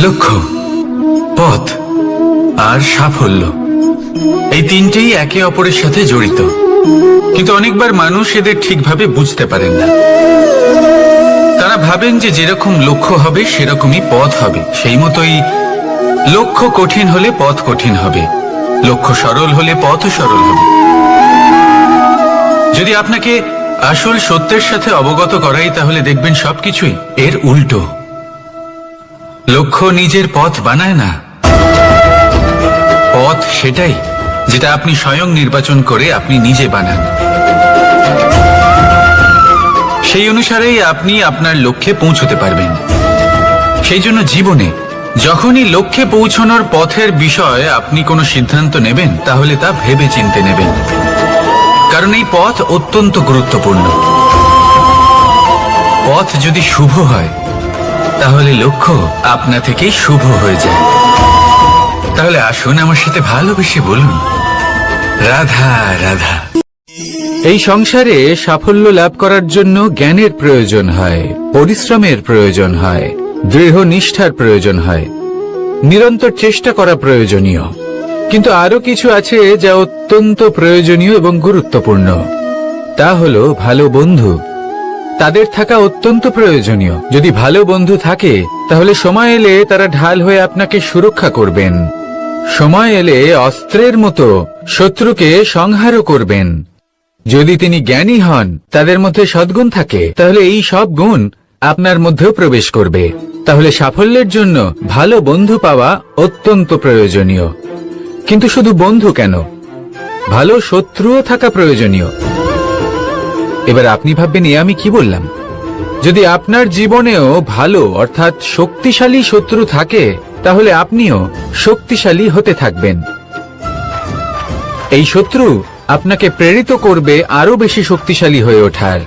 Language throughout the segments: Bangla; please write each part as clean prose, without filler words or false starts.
লক্ষ্য, পথ আর সাফল্য, এই তিনটেই একে অপরের সাথে জড়িত, কিন্তু অনেকবার মানুষ এদের ঠিকভাবে বুঝতে পারেন না। তারা ভাবেন যে যেরকম লক্ষ্য হবে সেরকমই পথ হবে, সেই মতোই লক্ষ্য কঠিন হলে পথ কঠিন হবে, লক্ষ্য সরল হলে পথও সরল হবে। যদি আপনাকে আসল সত্যের সাথে অবগত করাই, তাহলে দেখবেন সবকিছুই এর উল্টো। লক্ষ্য নিজের পথ বানায় না, পথ সেটাই যেটা আপনি স্বয়ং নির্বাচন করে আপনি নিজে বানান। সেই অনুসারেই আপনি আপনার লক্ষ্যে পৌঁছতে পারবেন। সেই জন্য জীবনে যখনই লক্ষ্যে পৌঁছানোর পথের বিষয়ে আপনি কোনো সিদ্ধান্ত নেবেন, তাহলে তা ভেবে চিন্তে নেবেন, কারণ এই পথ অত্যন্ত গুরুত্বপূর্ণ। পথ যদি শুভ হয়, তাহলে লক্ষ্য আপনা থেকেই শুভ হয়ে যায়। তাহলে আসুন আমার সাথে ভালোবেসে বলুন, রাধা রাধা। এই সংসারে সাফল্য লাভ করার জন্য জ্ঞানের প্রয়োজন হয়, পরিশ্রমের প্রয়োজন হয়, দৃঢ় নিষ্ঠার প্রয়োজন হয়, নিরন্তর চেষ্টা করা প্রয়োজনীয়। কিন্তু আরো কিছু আছে যা অত্যন্ত প্রয়োজনীয় এবং গুরুত্বপূর্ণ। তা হলো ভালো বন্ধু। তাদের থাকা অত্যন্ত প্রয়োজনীয়। যদি ভালো বন্ধু থাকে, তাহলে সময় এলে তারা ঢাল হয়ে আপনাকে সুরক্ষা করবেন। সময় এলে অস্ত্রের মতো শত্রুকে সংহারও করবেন। যদি তিনি জ্ঞানী হন, তাদের মধ্যে সদ্গুণ থাকে, তাহলে এই সব গুণ আপনার মধ্যেও প্রবেশ করবে। তাহলে সাফল্যের জন্য ভালো বন্ধু পাওয়া অত্যন্ত প্রয়োজনীয়। কিন্তু শুধু বন্ধু কেন, ভালো শত্রুও থাকা প্রয়োজনীয়। এবার আপনি ভাববেন, আমি কি বললাম? যদি আপনার জীবনেও ভালো অর্থাৎ শক্তিশালী শত্রু থাকে, তাহলে আপনিও শক্তিশালী হতে থাকবেন। এই শত্রু আপনাকে প্রেরিত করবে আরো বেশি শক্তিশালী হয়ে ওঠার।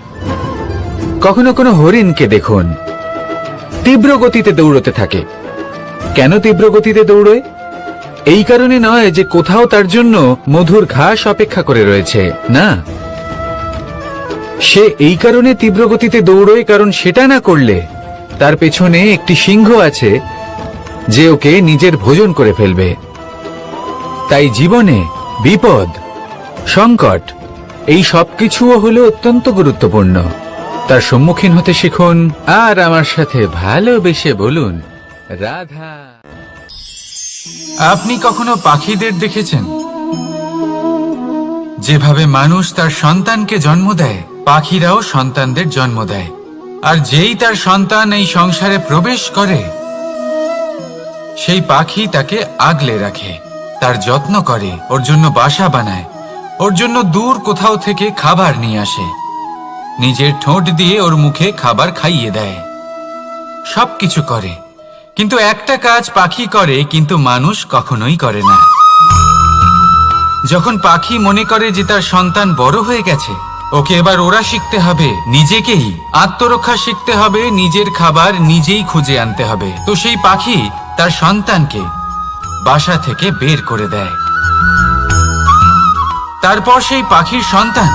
কখনো কোনো হরিণকে দেখুন, তীব্র গতিতে দৌড়তে থাকে। কেন তীব্র গতিতে দৌড়ে? এই কারণে নয় যে কোথাও তার জন্য মধুর ঘাস অপেক্ষা করে রয়েছে, না। সে এই কারণে তীব্র গতিতে দৌড়য় কারণ সেটা না করলে তার পেছনে একটি সিংহ আছে যে ওকে নিজের ভোজন করে ফেলবে। তাই জীবনে বিপদ, সংকট, এই সবকিছুও হলো অত্যন্ত গুরুত্বপূর্ণ। তার সম্মুখীন হতে শিখুন আর আমার সাথে ভালোবেসে বলুন, রাধা। আপনি কখনো পাখিদের দেখেছেন? যেভাবে মানুষ তার সন্তানকে জন্ম দেয়, পাখিরাও সন্তানদের জন্ম দেয়। আর যেই তার সন্তান এই সংসারে প্রবেশ করে, সেই পাখি তাকে আগলে রাখে, তার যত্ন করে, ওর জন্য বাসা বানায়, ওর জন্য দূর কোথাও থেকে খাবার নিয়ে আসে, নিজের ঠোঁট দিয়ে ওর মুখে খাবার খাইয়ে দেয়, সবকিছু করে। কিন্তু একটা কাজ পাখি করে, কিন্তু মানুষ কখনোই করে না। যখন পাখি মনে করে যে তার সন্তান বড় হয়ে গেছে, ওকে এবার ওরা শিখতে হবে, নিজেকেই আত্মরক্ষা শিখতে হবে, নিজের খাবার নিজেই খুঁজে আনতে হবে, তো সেই পাখি তার সন্তানকে বাসা থেকে বের করে দেয়। তারপর সেই পাখির সন্তান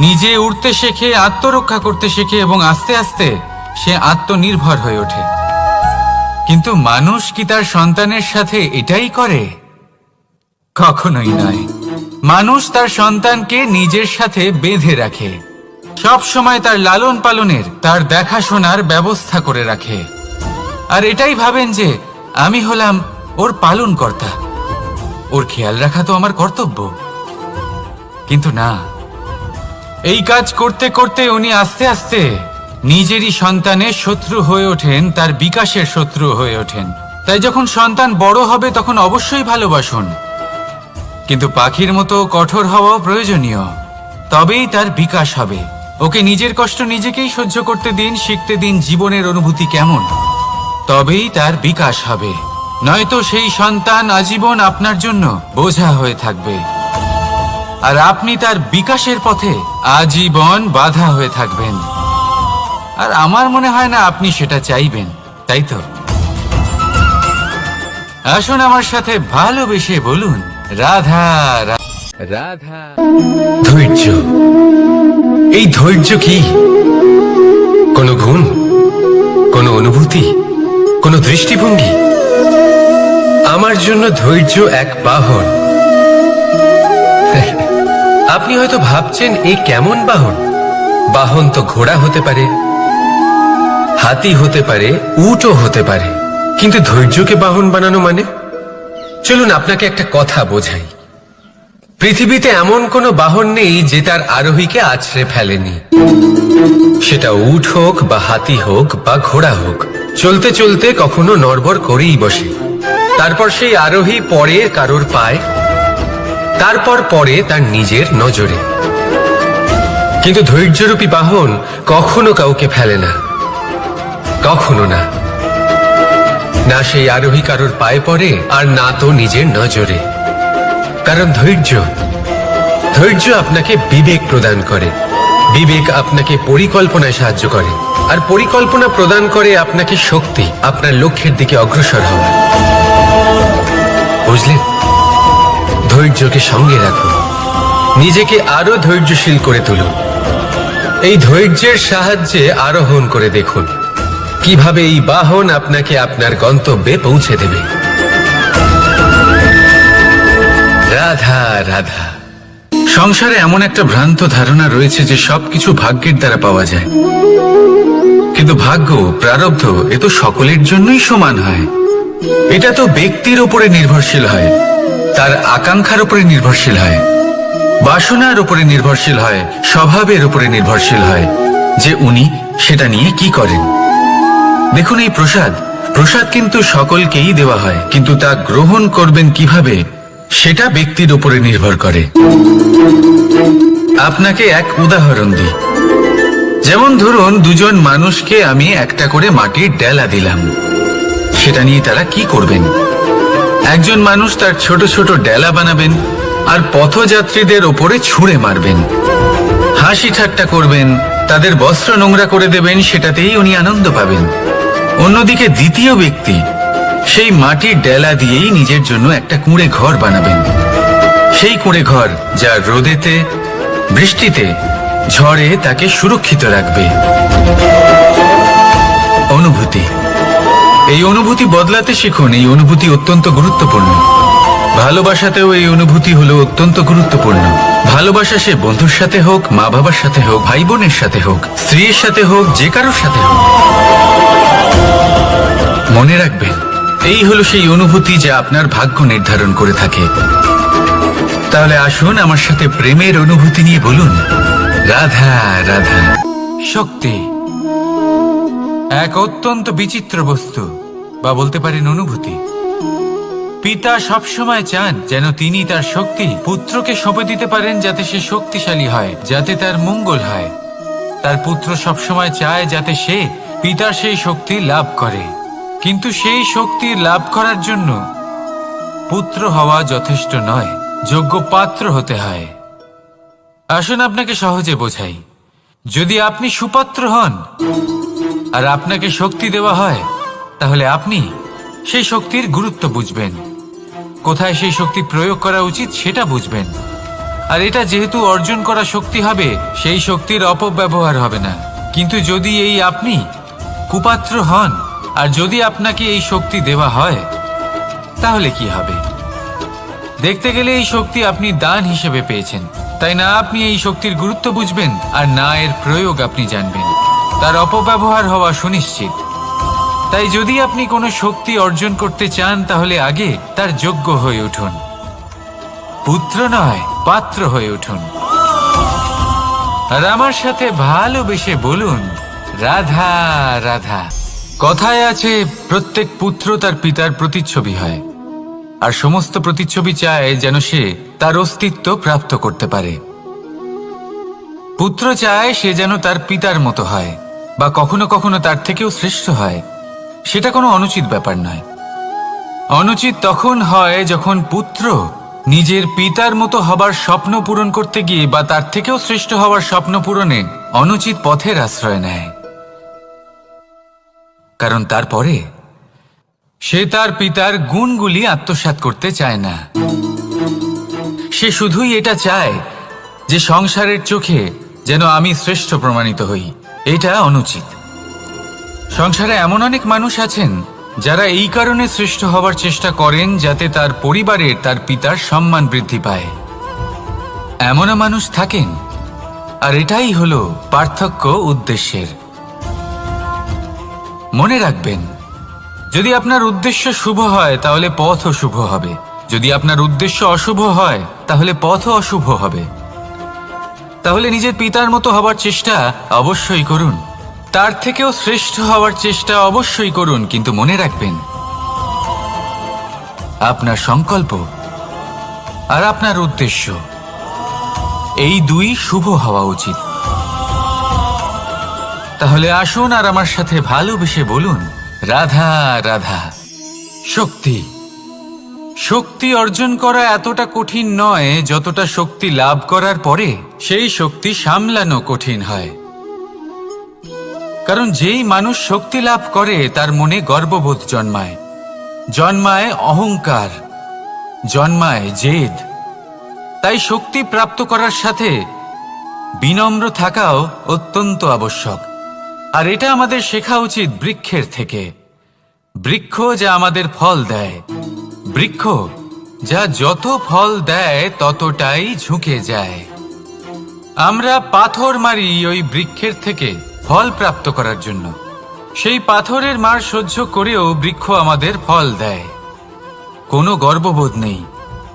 নিজে উড়তে শেখে, আত্মরক্ষা করতে শেখে এবং আস্তে আস্তে সে আত্মনির্ভর হয়ে ওঠে। কিন্তু মানুষ কি তার সন্তানের সাথে এটাই করে? কখনোই নয়। মানুষ তার সন্তানকে নিজের সাথে বেঁধে রাখে, সব সময় তার লালন পালনের, তার দেখাশোনার ব্যবস্থা করে রাখে। আর এটাই ভাবেন যে আমি হলাম ওর পালনকর্তা, ওর খেয়াল রাখা তো আমার কর্তব্য। কিন্তু না, এই কাজ করতে করতে উনি আস্তে আস্তে নিজেরই সন্তানের শত্রু হয়ে ওঠেন, তার বিকাশের শত্রু হয়ে ওঠেন। তাই যখন সন্তান বড় হবে তখন অবশ্যই ভালোবাসুন, কিন্তু পাখির মতো কঠোর হওয়াও প্রয়োজনীয়। তবেই তার বিকাশ হবে। ওকে নিজের কষ্ট নিজেকেই সহ্য করতে দিন, শিখতে দিন জীবনের অনুভূতি কেমন, তবেই তার বিকাশ হবে। নয়তো সেই সন্তান আজীবন আপনার জন্য বোঝা হয়ে থাকবে, আর আপনি তার বিকাশের পথে আজীবন বাধা হয়ে থাকবেন। আর আমার মনে হয় না আপনি সেটা চাইবেন, তাই তো? আসুন আমার সাথে ভালোবেসে বলুন, রাধা রাধা। ধৈর্য, এই ধৈর্য কি কোনো গুণ, কোনো অনুভূতি, কোনো দৃষ্টিভঙ্গি, আমার জন্য ধৈর্য এক বাহন। আপনি হয়তো ভাবছেন এই কেমন বাহন? বাহন তো ঘোড়া হতে পারে, হাতি হতে পারে, উটও হতে পারে, কিন্তু ধৈর্যকে বাহন বানানো মানে? চলুন আপনাকে একটা কথা বোঝাই। পৃথিবীতে এমন কোনো বাহন নেই যে তার আরোহীকে আছড়ে ফেলেনি। সেটা উট হোক বা হাতি হোক বা ঘোড়া হোক, চলতে চলতে কখনো নড়বড় করেই বসে। তারপর সেই আরোহী পরে কারোর পায়, তারপর পরে তার নিজের নজরে। কিন্তু ধৈর্যরূপী বাহন কখনো কাউকে ফেলে না, কখনো না। না সেই আরোহী কারোর পায়ে পড়ে, আর না তো নিজের নজরে। কারণ ধৈর্য আপনাকে বিবেক প্রদান করে, বিবেক আপনাকে পরিকল্পনায় সাহায্য করে, আর পরিকল্পনা প্রদান করে আপনাকে শক্তি, আপনার লক্ষ্যের দিকে অগ্রসর হওয়া। বুঝলেন? ধৈর্যকে সঙ্গে রাখুন, নিজেকে আরো ধৈর্যশীল করে তুলুন। এই ধৈর্যের সাহায্যে আরোহণ করে দেখুন কিভাবে এই বাহন আপনাকে আপনার গন্তব্যে পৌঁছে দেবে। রাধা রাধা। সংসারে এমন একটা ভ্রান্ত ধারণা রয়েছে যে সবকিছু ভাগ্যের দ্বারা পাওয়া যায়, কিন্তু ভাগ্য, প্রারব্ধ এ তো সকলের জন্যই সমান হয়। এটা তো ব্যক্তির উপরে নির্ভরশীল হয়, তার আকাঙ্ক্ষার উপরে নির্ভরশীল হয়, বাসনার উপরে নির্ভরশীল হয়, স্বভাবের উপরে নির্ভরশীল হয় যে উনি সেটা নিয়ে কি করেন। দেখুন, এই প্রসাদ কিন্তু সকলকেই দেওয়া হয়, কিন্তু তা গ্রহণ করবেন কিভাবে সেটা ব্যক্তির উপরে নির্ভর করে। আপনাকে এক উদাহরণ দিই। যেমন ধরুন, দুজন মানুষকে আমি একটা করে মাটির ডেলা দিলাম, সেটা নিয়ে তারা কি করবেন? একজন মানুষ তার ছোট ছোট ডেলা বানাবেন আর পথযাত্রীদের ওপরে ছুঁড়ে মারবেন, হাসি ঠাট্টা করবেন, তাদের বস্ত্র নোংরা করে দেবেন, সেটাতেই উনি আনন্দ পাবেন। অন্যদিকে দ্বিতীয় ব্যক্তি সেই মাটির ডেলা দিয়েই নিজের জন্য একটা কুঁড়ে ঘর বানাবেন। সেই কুঁড়ে ঘর যা রোদেতে, বৃষ্টিতে, ঝড়ে তাকে সুরক্ষিত রাখবে। অনুভূতি, এই অনুভূতি বদলাতে শিখুন। এই অনুভূতি অত্যন্ত গুরুত্বপূর্ণ। ভালোবাসাতেও এই অনুভূতি হলো অত্যন্ত গুরুত্বপূর্ণ। ভালোবাসা সে বন্ধুর সাথে হোক, মা বাবার সাথে হোক, ভাই বোনের সাথে হোক, স্ত্রীর সাথে হোক, যে কারোর সাথে হোক। মনে রাখবেন, এই হলো সেই অনুভূতি যা আপনার ভাগ্য নির্ধারণ করে থাকে। তাহলে আসুন আমার সাথে প্রেমের অনুভূতি নিয়ে বলুন, রাধা রাধা। শক্তি এক অত্যন্ত বিচিত্র বস্তু, বা বলতে পারেন অনুভূতি। পিতা সবসময় চান যেন তিনি তার শক্তি পুত্রকে সঁপে দিতে পারেন, যাতে সে শক্তিশালী হয়, যাতে তার মঙ্গল হয়। তার পুত্র সবসময় চায় যাতে সে পিতার সেই শক্তি লাভ করে, কিন্তু সেই শক্তি লাভ করার জন্য পুত্র হওয়া যথেষ্ট নয়, যোগ্য পাত্র হতে হয়। আসুন আপনাকে সহজে বোঝাই। যদি আপনি সুপাত্র হন আর আপনাকে শক্তি দেওয়া হয়, তাহলে আপনি সেই শক্তির গুরুত্ব বুঝবেন, কোথায় সেই শক্তি প্রয়োগ করা উচিত সেটা বুঝবেন। আর এটা যেহেতু অর্জন করা শক্তি হবে, সেই শক্তির অপব্যবহার হবে না। কিন্তু যদি এই আপনি কুপাত্র হন আর যদি আপনাকে এই শক্তি দেওয়া হয়, তাহলে কি হবে? দেখতে গেলে এই শক্তি আপনি দান হিসেবে পেয়েছেন, তাই না আপনি এই শক্তির গুরুত্ব বুঝবেন আর না এর প্রয়োগ আপনি জানবেন। তার অপব্যবহার হওয়া সুনিশ্চিত। তাই যদি আপনি কোনো শক্তি অর্জন করতে চান, তাহলে আগে তার যোগ্য হয়ে উঠুন, পুত্র নয় পাত্র হয়ে উঠুন। আর আমার সাথে ভালোবেসে বলুন, রাধা রাধা। কথায় আছে, প্রত্যেক পুত্র তার পিতার প্রতিচ্ছবি হয়, আর সমস্ত প্রতিচ্ছবি চায় যেন সে তার অস্তিত্ব প্রাপ্ত করতে পারে। পুত্র চায় সে যেন তার পিতার মতো হয়, বা কখনো কখনো তার থেকেও শ্রেষ্ঠ হয়। সেটা কোনো অনুচিত ব্যাপার নয়। অনুচিত তখন হয় যখন পুত্র নিজের পিতার মতো হবার স্বপ্ন পূরণ করতে গিয়ে বা তার থেকেও শ্রেষ্ঠ হওয়ার স্বপ্ন পূরণে অনুচিত পথের আশ্রয় নেয়। কারণ তারপরে সে তার পিতার গুণগুলি আত্মসাৎ করতে চায় না। সে শুধুই এটা চায় যে সংসারের চোখে যেন আমি শ্রেষ্ঠ প্রমাণিত হই। এটা অনুচিত। সংসারে এমন অনেক মানুষ আছেন যারা এই কারণে শ্রেষ্ঠ হবার চেষ্টা করেন যাতে তার পরিবারের তার পিতার সম্মান বৃদ্ধি পায়। এমনও মানুষ থাকেন, আর এটাই হলো পার্থক্য উদ্দেশ্যের। মনে রাখবেন, যদি আপনার উদ্দেশ্য শুভ হয় তাহলে পথও শুভ হবে, যদি আপনার উদ্দেশ্য অশুভ হয় তাহলে পথও অশুভ হবে। তাহলে নিজের পিতার মতো হবার চেষ্টা অবশ্যই করুন, তার থেকেও শ্রেষ্ঠ হওয়ার চেষ্টা অবশ্যই করুন, কিন্তু মনে রাখবেন আপনার সংকল্প আর আপনার উদ্দেশ্য এই দুই শুভ হওয়া উচিত। তাহলে আসুন আর আমার সাথে ভালোবেসে বলুন, রাধা রাধা। শক্তি শক্তি অর্জন করা এতটা কঠিন নয় যতটা শক্তি লাভ করার পরে সেই শক্তি সামলানো কঠিন হয়। কারণ যেই মানুষ শক্তি লাভ করে তার মনে গর্ববোধ জন্মায়, জন্মায় অহংকার, জন্মায় জেদ। তাই শক্তি প্রাপ্ত করার সাথে বিনম্র থাকাও অত্যন্ত আবশ্যক। আর এটা আমাদের শেখা উচিত বৃক্ষের থেকে। বৃক্ষ যা আমাদের ফল দেয়, বৃক্ষ যা যত ফল দেয় ততটাই ঝুঁকে যায়। আমরা পাথর মারি ওই বৃক্ষের থেকে ফল প্রাপ্ত করার জন্য। সেই পাথরের মার সহ্য করেও বৃক্ষ আমাদের ফল দেয়। কোনো গর্ববোধ নেই,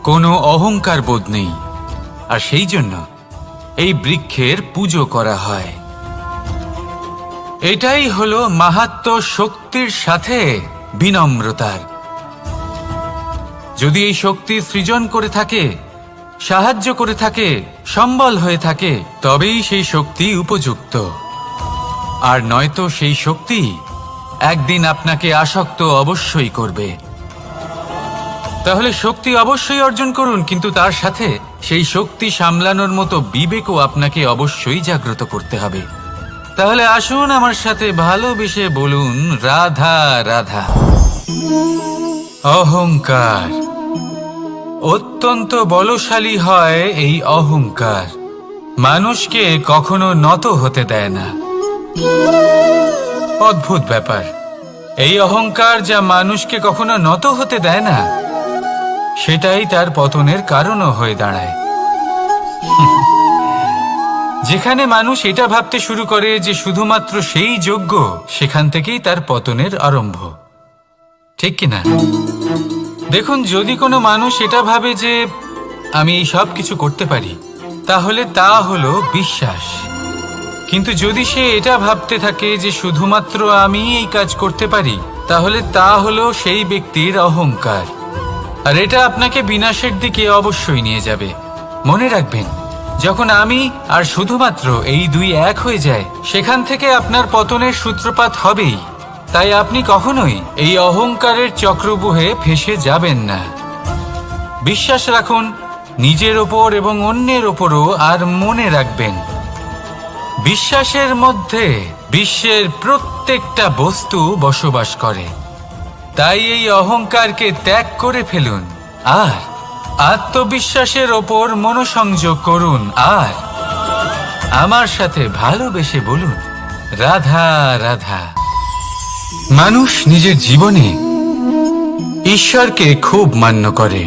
কোনো অহংকার বোধ নেই, আর সেই জন্য এই বৃক্ষের পুজো করা হয়। এটাই হলো মাহাত্ম্য শক্তির সাথে বিনম্রতার। যদি এই শক্তি সৃজন করে থাকে, সাহায্য করে থাকে, সম্বল হয়ে থাকে, তবেই সেই শক্তি উপযুক্ত। আর নয়তো সেই শক্তি একদিন আপনাকে আসক্ত অবশ্যই করবে। তাহলে শক্তি অবশ্যই অর্জন করুন, কিন্তু তার সাথে সেই শক্তি সামলানোর মতো বিবেকও আপনাকে অবশ্যই জাগ্রত করতে হবে। তাহলে আসুন আমার সাথে ভালোবেসে বলুন, রাধা রাধা। অহংকার অত্যন্ত বলশালী হয়। এই অহংকার মানুষকে কখনো নত হতে দেয় না। অদ্ভুত ব্যাপার, এই অহংকার যা মানুষকে কখনো নত হতে দেয় না, সেটাই তার পতনের কারণও হয়ে দাঁড়ায়। যেখানে মানুষ এটা ভাবতে শুরু করে যে শুধুমাত্র সেই যোগ্য, সেখান থেকেই তার পতনের আরম্ভ। ঠিক কিনা? দেখুন, যদি কোনো মানুষ এটা ভাবে যে আমি এই সব কিছু করতে পারি, তাহলে তা হলো বিশ্বাস। কিন্তু যদি সে এটা ভাবতে থাকে যে শুধুমাত্র আমি এই কাজ করতে পারি, তাহলে তা হলো সেই ব্যক্তির অহংকার। আর এটা আপনাকে বিনাশের দিকে অবশ্যই নিয়ে যাবে। মনে রাখবেন, যখন আমি আর শুধুমাত্র এই দুই এক হয়ে যায়, সেখান থেকে আপনার পতনের সূত্রপাত হবেই। তাই আপনি কখনোই এই অহংকারের চক্রব্যূহে ফেঁসে যাবেন না। বিশ্বাস রাখুন নিজের ওপর এবং অন্যের ওপরও। আর মনে রাখবেন, বিশ্বাসের মধ্যে বিশ্বের প্রত্যেকটা বস্তু বসবাস করে। তাই এই অহংকারকে ত্যাগ করে ফেলুন আর আত্মবিশ্বাসের ওপর মনোসংযোগ করুন। আর আমার সাথে ভালোবেসে বলুন, রাধা রাধা। মানুষ নিজের জীবনে ঈশ্বরকে খুব মান্য করে,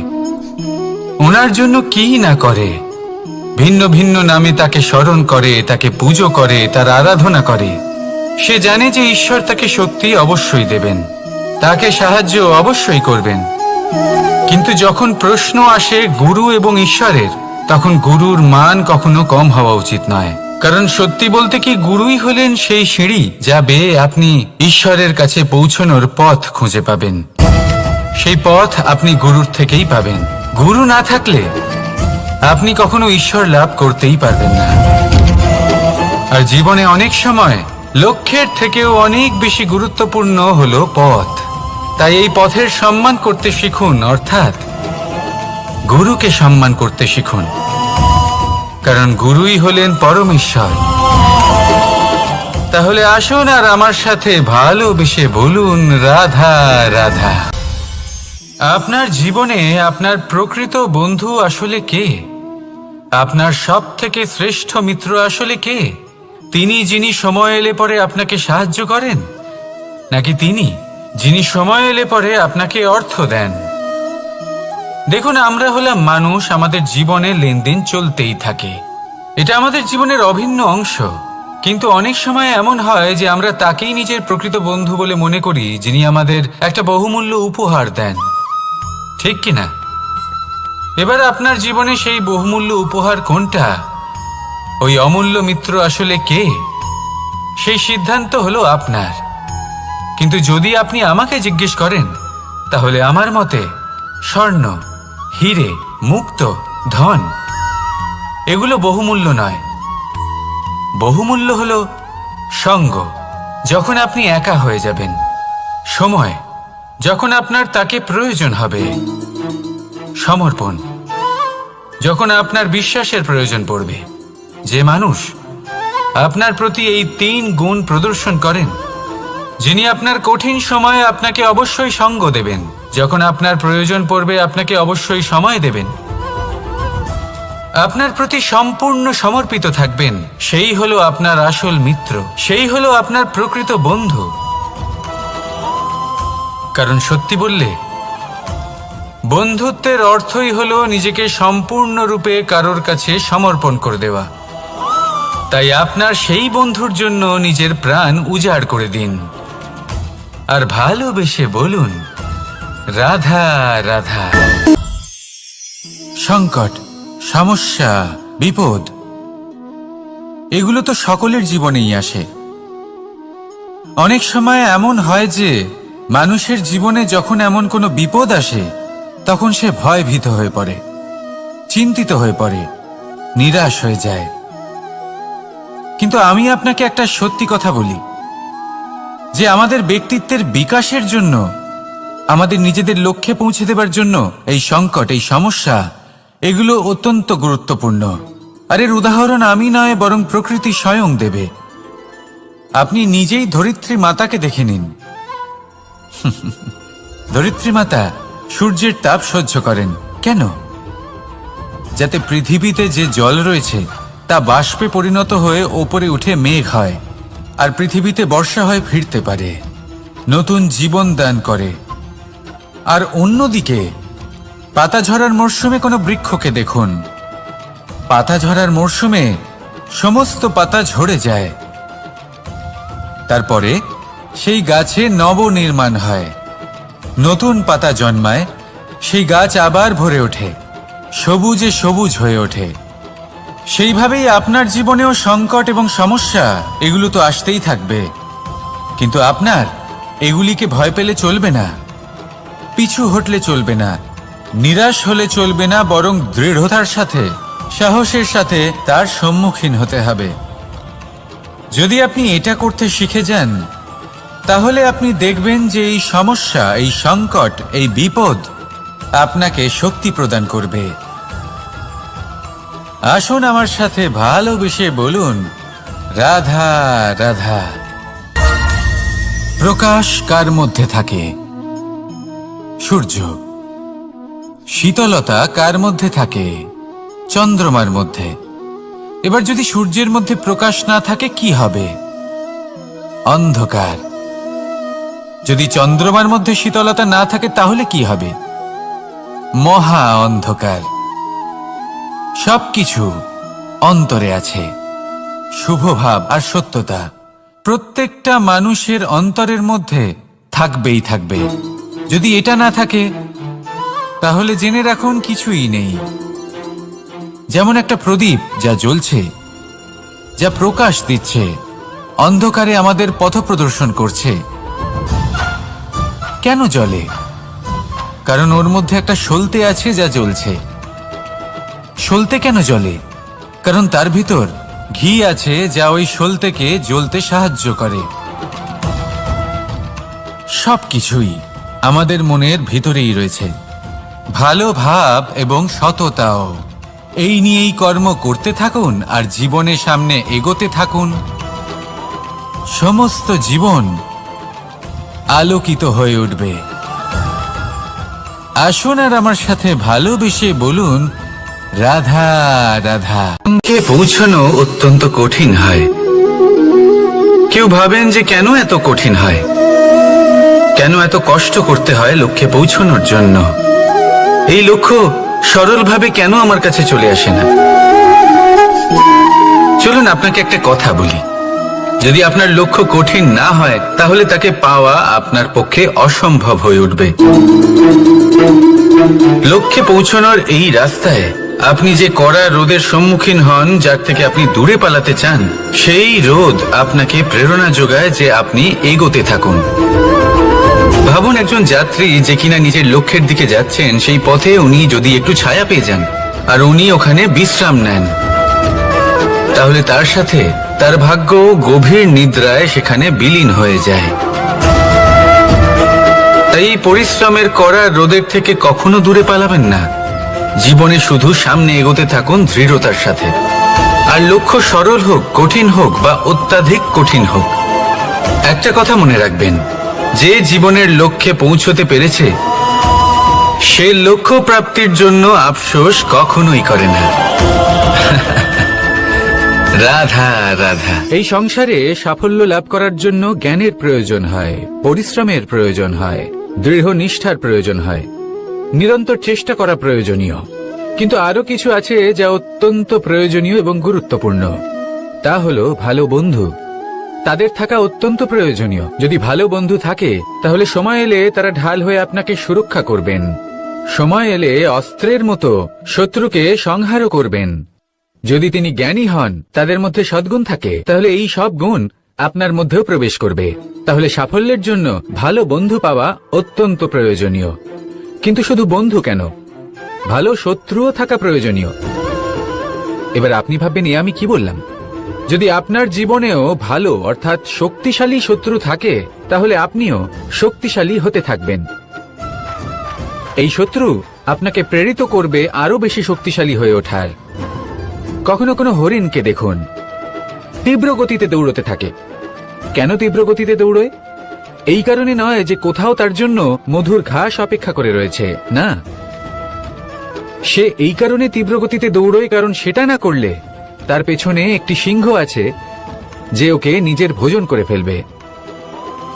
ওনার জন্য কি না করে। ভিন্ন ভিন্ন নামে তাকে স্মরণ করে, তাকে পুজো করে, তার আরাধনা করে। সে জানে যে ঈশ্বর তাকে শক্তি অবশ্যই দেবেন, তাকে সাহায্য অবশ্যই করবেন। কিন্তু যখন প্রশ্ন আসে গুরু এবং ঈশ্বরের, তখন গুরুর মান কখনো কম হওয়া উচিত নয়। কারণ সত্যি বলতে কি, গুরুই হলেন সেই সিঁড়ি যা বেয়ে আপনি ঈশ্বরের কাছে পৌঁছানোর পথ খুঁজে পাবেন। সেই পথ আপনি গুরুর থেকেই পাবেন। গুরু না থাকলে আপনি কখনো ঈশ্বর লাভ করতেই পারবেন না। আর জীবনে অনেক সময় লক্ষ্যের থেকেও অনেক বেশি গুরুত্বপূর্ণ হলো পথ। তাই এই পথের সম্মান করতে শিখুন, অর্থাৎ গুরুকে সম্মান করতে শিখুন। কারণ গুরুই হলেন পরমেশ্বর। তাহলে আসুন আর আমার সাথে ভালোবেসে বলুন, রাধা রাধা। আপনার জীবনে আপনার প্রকৃত বন্ধু আসলে কে? আপনার সব থেকে শ্রেষ্ঠ মিত্র আসলে কে? তিনি যিনি সময় এলে পরে আপনাকে সাহায্য করেন, নাকি তিনি যিনি সময় এলে পরে আপনাকে অর্থ দেন। দেখুন, আমরা হলাম মানুষ, আমাদের জীবনে লেনদেন চলতেই থাকে, এটা আমাদের জীবনের অভিন্ন অংশ। কিন্তু অনেক সময় এমন হয় যে আমরা তাকেই নিজের প্রকৃত বন্ধু বলে মনে করি, যিনি আমাদের একটা বহুমূল্য উপহার দেন, ঠিক কিনা? এবার আপনার জীবনে সেই বহুমূল্য উপহার কোনটা, ওই অমূল্য মিত্র আসলে কে, সেই সিদ্ধান্ত হলো আপনার। কিন্তু যদি আপনি আমাকে জিজ্ঞেস করেন, তাহলে আমার মতে স্বর্ণ, হিরে, মুক্ত, ধন এগুলো বহুমূল্য নয়। বহুমূল্য হলো সঙ্গ, যখন আপনি একা হয়ে যাবেন, সময়, যখন আপনার তাকে প্রয়োজন হবে, সমর্পণ, যখন আপনার বিশ্বাসের প্রয়োজন পড়বে। যে মানুষ আপনার প্রতি এই 3 গুণ প্রদর্শন করেন, যিনি আপনার কঠিন সময়ে আপনাকে অবশ্যই সঙ্গ দেবেন, যখন আপনার প্রয়োজন পড়বে আপনাকে অবশ্যই সময় দেবেন, আপনার প্রতি সম্পূর্ণ সমর্পিত থাকবেন, সেই হলো আপনার আসল মিত্র, সেই হলো আপনার প্রকৃত বন্ধু। কারণ সত্যি বললে, বন্ধুত্বের অর্থই হলো নিজেকে সম্পূর্ণরূপে কারোর কাছে সমর্পণ করে দেওয়া। তাই আপনার সেই বন্ধুর জন্য নিজের প্রাণ উজাড় করে দিন, আর ভালোবেসে বলুন, রাধা রাধা। সংকট, সমস্যা, বিপদ এগুলো তো সকলের জীবনেই আসে। অনেক সময় এমন হয় যে মানুষের জীবনে যখন এমন কোনো বিপদ আসে, তখন সে ভয়ভীত হয়ে পড়ে, চিন্তিত হয়ে পড়ে, নিরাশ হয়ে যায়। কিন্তু আমি আপনাকে একটা সত্যি কথা বলি, যে আমাদের ব্যক্তিত্বের বিকাশের জন্য, আমাদের নিজেদের লক্ষ্যে পৌঁছে দেবার জন্য এই সংকট, এই সমস্যা এগুলো অত্যন্ত গুরুত্বপূর্ণ। আর এর উদাহরণ আমি নয়, বরং প্রকৃতি স্বয়ং দেবে। আপনি নিজেই ধরিত্রী মাতাকে দেখে নিন। ধরিত্রী মাতা সূর্যের তাপ সহ্য করেন কেন? যাতে পৃথিবীতে যে জল রয়েছে তা বাষ্পে পরিণত হয়ে ওপরে উঠে মেঘ হয়, আর পৃথিবীতে বর্ষা হয়ে ফিরতে পারে, নতুন জীবন দান করে। আর অন্যদিকে পাতা ঝরার মরশুমে কোনো বৃক্ষকে দেখুন, পাতা ঝরার মরশুমে সমস্ত পাতা ঝরে যায়, তারপরে সেই গাছে নবনির্মাণ হয়, নতুন পাতা জন্মায়, সেই গাছ আবার ভরে ওঠে, সবুজে সবুজ হয়ে ওঠে। সেইভাবেই আপনার জীবনেও সংকট এবং সমস্যা এগুলো তো আসতেই থাকবে, কিন্তু আপনার এগুলিকে ভয় পেলে চলবে না, পিছু হটলে চলবে না, নিরাশ হলে চলবে না, বরং দৃঢ়তার সাথে, সাহসের সাথে তার সম্মুখীন হতে হবে। যদি আপনি এটা করতে শিখে যান, তাহলে আপনি দেখবেন যে এই সমস্যা, এই সংকট, এই বিপদ আপনাকে শক্তি প্রদান করবে। আসুন আমার সাথে ভালোবেসে বলুন, রাধা রাধা। প্রকাশ কার মধ্যে থাকে? সূর্য। শীতলতা কার মধ্যে থাকে? চন্দ্রমার মধ্যে। এবার যদি সূর্যের মধ্যে প্রকাশ না থাকে কি হবে? অন্ধকার। যদি চন্দ্রমার মধ্যে শীতলতা না থাকে তাহলে কি হবে? মহা অন্ধকার। সবকিছু অন্তরে আছে, শুভভাব আর সত্যতা প্রত্যেকটা মানুষের অন্তরের মধ্যে থাকবেই থাকবে। যদি এটা না থাকে তাহলে জেনে রাখুন কিছুই নেই। যেমন একটা প্রদীপ যা জ্বলছে, যা প্রকাশ দিচ্ছে, অন্ধকারে আমাদের পথ প্রদর্শন করছে। কেন জ্বলে? কারণ ওর মধ্যে একটা সলতে আছে যা জ্বলছে। সলতে কেন জ্বলে? কারণ তার ভিতর ঘি আছে যা ওই সলতেকে জ্বলতে সাহায্য করে। সবকিছুই আমাদের মনের ভিতরেই রয়েছে, ভালো ভাব এবং সততাও। এই নিয়েই কর্ম করতে থাকুন আর জীবনের সামনে এগোতে থাকুন। সমস্ত জীবন আলোকিত হয়ে উঠবে। আসুন আর আমার সাথে ভালোবেসে বলুন, রাধা রাধা। কে পৌঁছানো অত্যন্ত কঠিন হয়। কেউ ভাবেন যে কেন এত কঠিন হয়, কেন এত কষ্ট করতে হয় লক্ষ্যে পৌঁছানোর জন্য? এই লক্ষ্য সরলভাবে কেন আমার কাছে চলে আসে না? চলুন আপনাকে একটা কথা বলি। যদি আপনার লক্ষ্য কঠিন না হয় তাহলে তাকে পাওয়া আপনার পক্ষে অসম্ভব হয়ে উঠবে। লক্ষ্যে পৌঁছানোর এই রাস্তায় আপনি যে কড়া রোদের সম্মুখীন হন, যার থেকে আপনি দূরে পালাতে চান, সেই রোদ আপনাকে প্রেরণা যোগায় যে আপনি এগোতে থাকুন। ভাবুন একজন যাত্রী যে কিনা নিজের লক্ষ্যের দিকে যাচ্ছেন, সেই পথে উনি যদি একটু ছায়া পেয়ে যান আর উনি ওখানে বিশ্রাম নেন, তাহলে তার সাথে তার ভাগ্য গভীর নিদ্রায় সেখানে বিলীন হয়ে যায়। তাই এই পরিশ্রমের কড়া রোদের থেকে কখনো দূরে পালাবেন না। জীবনে শুধু সামনে এগোতে থাকুন দৃঢ়তার সাথে। আর লক্ষ্য সরল হোক, কঠিন হোক বা অত্যাধিক কঠিন হোক, একটা কথা মনে রাখবেন, যে জীবনের লক্ষ্যে পৌঁছতে পেরেছে সে লক্ষ্য প্রাপ্তির জন্য আফসোস কখনোই করে না। রাধা রাধা। এই সংসারে সাফল্য লাভ করার জন্য জ্ঞানের প্রয়োজন হয়, পরিশ্রমের প্রয়োজন হয়, দৃঢ় নিষ্ঠার প্রয়োজন হয়, নিরন্তর চেষ্টা করা প্রয়োজনীয়। কিন্তু আরো কিছু আছে যা অত্যন্ত প্রয়োজনীয় এবং গুরুত্বপূর্ণ। তা হলো ভালো বন্ধু। তাদের থাকা অত্যন্ত প্রয়োজনীয়। যদি ভালো বন্ধু থাকে তাহলে সময় এলে তারা ঢাল হয়ে আপনাকে সুরক্ষা করবেন। সময় এলে অস্ত্রের মতো শত্রুকে সংহারও করবেন। যদি তিনি জ্ঞানী হন, তাদের মধ্যে সদ্গুণ থাকে, তাহলে এই সব গুণ আপনার মধ্যেও প্রবেশ করবে। তাহলে সাফল্যের জন্য ভালো বন্ধু পাওয়া অত্যন্ত প্রয়োজনীয়। কিন্তু শুধু বন্ধু কেন, ভালো শত্রুও থাকা প্রয়োজনীয়। এবার আপনি ভাববেন, আমি কি বললাম? যদি আপনার জীবনেও ভালো অর্থাৎ শক্তিশালী শত্রু থাকে, তাহলে আপনিও শক্তিশালী হতে থাকবেন। এই শত্রু আপনাকে প্রেরিত করবে আরো বেশি শক্তিশালী হয়ে ওঠার। কখনো কোনো হরিণকে দেখুন, তীব্র গতিতে দৌড়তে থাকে। কেন তীব্র গতিতে দৌড়য়? এই কারণে নয় যে কোথাও তার জন্য মধুর ঘাস অপেক্ষা করে রয়েছে, না। সে এই কারণে তীব্র গতিতে দৌড়য় কারণ সেটা না করলে তার পেছনে একটি সিংহ আছে যে ওকে নিজের ভোজন করে ফেলবে।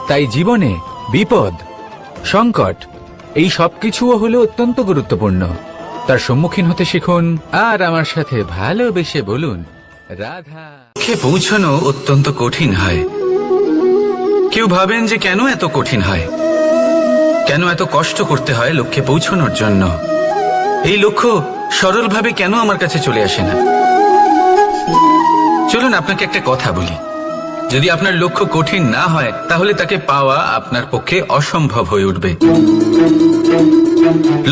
তাই জীবনে বিপদ, সংকট, এই সবকিছুও হলো অত্যন্ত গুরুত্বপূর্ণ। তার সম্মুখীন হতে শিখুন আর আমার সাথে ভালোবেসে বলুন, রাধা। লক্ষ্যে পৌঁছানো অত্যন্ত কঠিন হয়। কেউ ভাবেন যে কেন এত কঠিন হয়, কেন এত কষ্ট করতে হয় লক্ষ্যে পৌঁছানোর জন্য? এই লক্ষ্য সরলভাবে কেন আমার কাছে চলে আসে না? চলুন আপনাকে একটা কথা বলি। যদি আপনার লক্ষ্য কঠিন না হয় তাহলে তাকে পাওয়া আপনার পক্ষে অসম্ভব হয়ে উঠবে।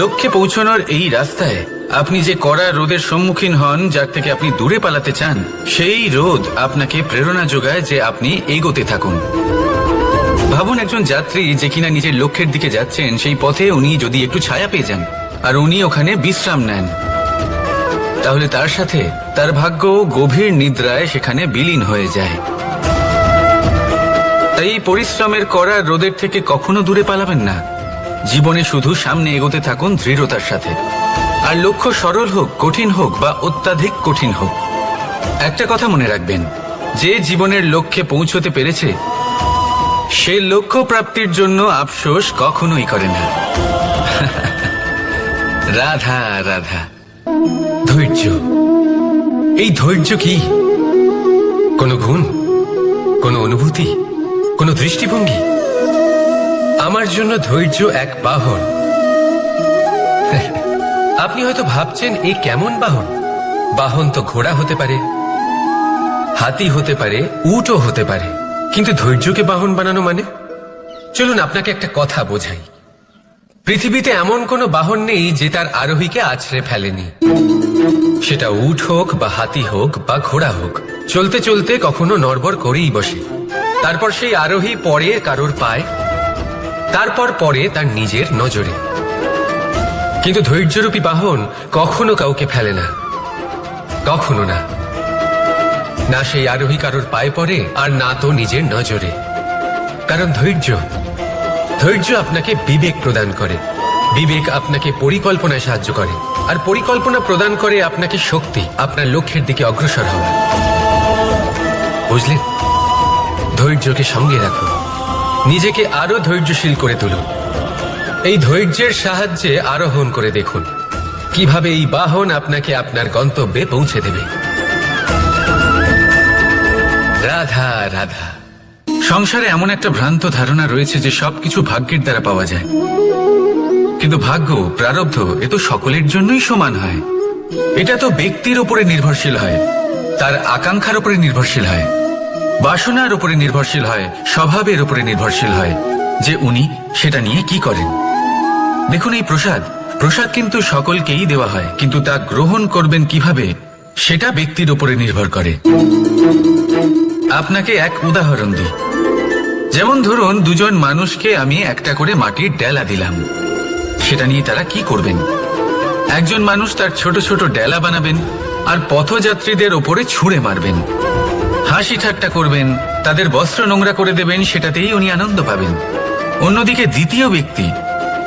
লক্ষ্যে পৌঁছানোর এই রাস্তায় আপনি যে কড়া রোদের সম্মুখীন হন, যার থেকে আপনি দূরে পালাতে চান, সেই রোদ আপনাকে প্রেরণা যোগায় যে আপনি এগোতে থাকুন। ভাবুন একজন যাত্রী যে কিনা নিজের লক্ষ্যের দিকে যাচ্ছেন, সেই পথে উনি যদি একটু ছায়া পেয়ে যান আর উনি ওখানে বিশ্রাম নেন, তাহলে তার সাথে তার ভাগ্য গভীর নিদ্রায় সেখানে বিলীন হয়ে যায়। তাই এই পরিশ্রমের কড়া রোদের থেকে কখনো দূরে পালাবেন না। জীবনে শুধু সামনে এগোতে থাকুন দৃঢ়তার সাথে। আর লক্ষ্য সরল হোক, কঠিন হোক বা অত্যাধিক কঠিন হোক, একটা কথা মনে রাখবেন, যে জীবনের লক্ষ্যে পৌঁছতে পেরেছে সে লক্ষ্য প্রাপ্তির জন্য আফসোস কখনোই করে না। রাধা রাধা। ধৈর্য। এই ধৈর্য কি কোনো গুণ, কোনো অনুভূতি, কোনো দৃষ্টিভঙ্গি? আমার জন্য ধৈর্য এক বাহন। আপনি হয়তো ভাবছেন, এ কেমন বাহন? বাহন তো ঘোড়া হতে পারে, হাতি হতে পারে, উটও হতে পারে, কিন্তু ধৈর্যকে বাহন বানানো মানে? চলুন আপনাকে একটা কথা বোঝাই। পৃথিবীতে এমন কোনো বাহন নেই যে তার আরোহীকে আছড়ে ফেলেনি। সেটা উট হোক বা হাতি হোক বা ঘোড়া হোক, চলতে চলতে কখনো নড়বড় করেই বসে। তারপর সেই আরোহী পরে কারোর পায়, তারপর পরে তার নিজের নজরে। কিন্তু ধৈর্যরূপী বাহন কখনো কাউকে ফেলে না, কখনো না। না সেই আরোহী কারোর পায়ে পড়ে আর না তো নিজের নজরে। কারণ ধৈর্য আপনাকে বিবেক প্রদান করে, বিবেক আপনাকে পরিকল্পনায় সাহায্য করে, আর পরিকল্পনা প্রদান করে আপনাকে শক্তি, আপনার লক্ষ্যের দিকে অগ্রসর হওয়া। বুঝলেন? ধৈর্যকে সঙ্গে রাখুন, নিজেকে আরো ধৈর্যশীল করে তুলুন। এই ধৈর্যের সাহায্যে আরোহণ করে দেখুন কিভাবে এই বাহন আপনাকে আপনার গন্তব্যে পৌঁছে দেবে। রাধা রাধা। সংসারে এমন একটা ভ্রান্ত ধারণা রয়েছে যে সবকিছু ভাগ্যের দ্বারা পাওয়া যায়, কিন্তু ভাগ্য, প্রারব্ধ এ তো সকলের জন্যই সমান হয়। এটা তো ব্যক্তির উপরে নির্ভরশীল হয়, তার আকাঙ্ক্ষার উপরে নির্ভরশীল হয়, বাসনার উপরে নির্ভরশীল হয়, স্বভাবের উপরে নির্ভরশীল হয় যে উনি সেটা নিয়ে কি করেন। দেখুন, এই প্রসাদ কিন্তু সকলকেই দেওয়া হয়, কিন্তু তা গ্রহণ করবেন কিভাবে সেটা ব্যক্তির উপরে নির্ভর করে। আপনাকে এক উদাহরণ দিই। যেমন ধরুন, দুজন মানুষকে আমি একটা করে মাটির ডেলা দিলাম, সেটা নিয়ে তারা কি করবেন? একজন মানুষ তার ছোট ছোট ডেলা বানাবেন আর পথযাত্রীদের ওপরে ছুঁড়ে মারবেন, হাসি ঠাট্টা করবেন, তাদের বস্ত্র নোংরা করে দেবেন, সেটাতেই উনি আনন্দ পাবেন। অন্যদিকে দ্বিতীয় ব্যক্তি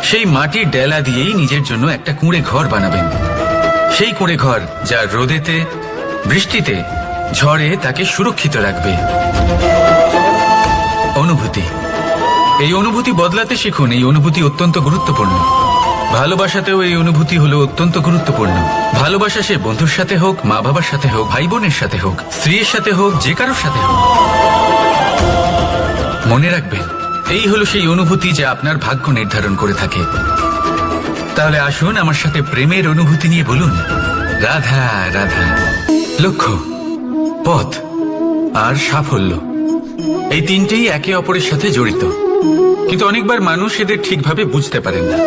সেই মাটির ডেলা দিয়েই নিজের জন্য একটা কুঁড়ে ঘর বানাবেন। সেই কুঁড়ে ঘর যা রোদেতে, বৃষ্টিতে, ঝড়ে তাকে সুরক্ষিত রাখবে। অনুভূতি, এই অনুভূতি বদলাতে শিখুন। এই অনুভূতি অত্যন্ত গুরুত্বপূর্ণ। ভালোবাসাতেও এই অনুভূতি হলো অত্যন্ত গুরুত্বপূর্ণ। ভালোবাসা সে বন্ধুর সাথে হোক, মা বাবার সাথে হোক, ভাই বোনের সাথে হোক, স্ত্রীর সাথে হোক, যে কারোর সাথে হোক। মনে রাখবেন, এই হলো সেই অনুভূতি যা আপনার ভাগ্য নির্ধারণ করে থাকে। তাহলে আসুন আমার সাথে প্রেমের অনুভূতি নিয়ে বলুন, রাধা রাধা। লক্ষ্য, পথ আর সাফল্য, এই তিনটেই একে অপরের সাথে জড়িত, কিন্তু অনেকবার মানুষ এদের ঠিকভাবে বুঝতে পারেন না।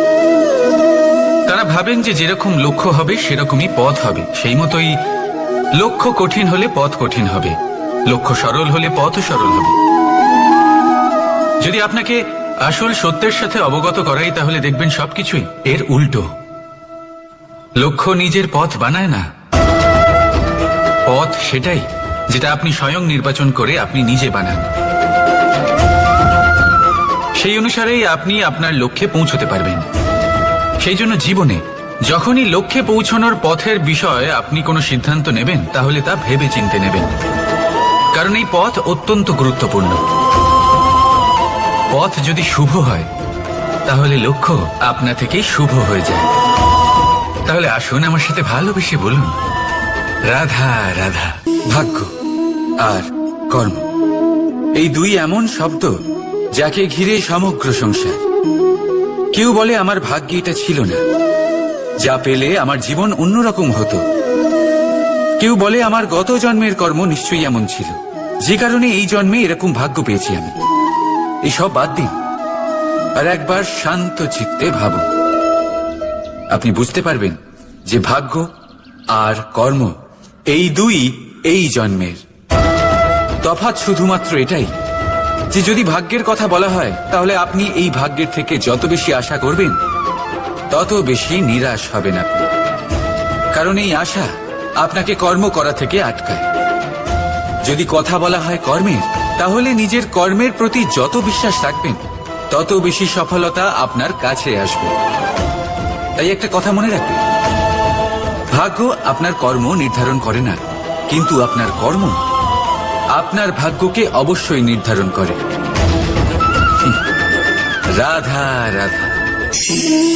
তারা ভাবেন যে যেরকম লক্ষ্য হবে সেরকমই পথ হবে, সেই মতোই লক্ষ্য কঠিন হলে পথ কঠিন হবে, লক্ষ্য সরল হলে পথও সরল হবে। যদি আপনাকে আসল সত্যের সাথে অবগত করাই, তাহলে দেখবেন সবকিছুই এর উল্টো। লক্ষ্য নিজের পথ বানায় না, পথ সেটাই যেটা আপনি স্বয়ং নির্বাচন করে আপনি নিজে বানান। সেই অনুসারেই আপনি আপনার লক্ষ্যে পৌঁছতে পারবেন। সেই জন্য জীবনে যখনই লক্ষ্যে পৌঁছানোর পথের বিষয়ে আপনি কোনো সিদ্ধান্ত নেবেন, তাহলে তা ভেবে চিন্তে নেবেন, কারণ এই পথ অত্যন্ত গুরুত্বপূর্ণ। পথ যদি শুভ হয়, তাহলে লক্ষ্য আপনা থেকেই শুভ হয়ে যায়। তাহলে আসুন আমার সাথে ভালোবেসে বলুন, রাধা রাধা। ভাগ্য আর কর্ম, এই দুই এমন শব্দ যাকে ঘিরে সমগ্র সংসার। কেউ বলে আমার ভাগ্যে এটা ছিল না, যা পেলে আমার জীবন অন্যরকম হতো। কেউ বলে আমার গত জন্মের কর্ম নিশ্চয়ই এমন ছিল, যে কারণে এই জন্মে এরকম ভাগ্য পেয়েছি আমি। এসব বাদ দিন আর একবার শান্ত চিত্তে ভাবুন। আপনি বুঝতে পারবেন যে ভাগ্য আর কর্ম এই দুই এই জন্মের। তফাৎ শুধুমাত্র এটাই যে যদি ভাগ্যের কথা বলা হয়, তাহলে আপনি এই ভাগ্যের থেকে যত বেশি আশা করবেন, তত বেশি নিরাশ হবেন আপনি, কারণ এই আশা আপনাকে কর্ম করা থেকে আটকায়। যদি কথা বলা হয় কর্মের, তাহলে নিজের কর্মের প্রতি যত বিশ্বাস রাখবেন, তত বেশি সফলতা আপনার কাছে আসবে। তাই একটা কথা মনে রাখবেন, ভাগ্য আপনার কর্ম নির্ধারণ করে না, কিন্তু আপনার কর্ম আপনার ভাগ্যকে অবশ্যই নির্ধারণ করে। রাধা রাধা।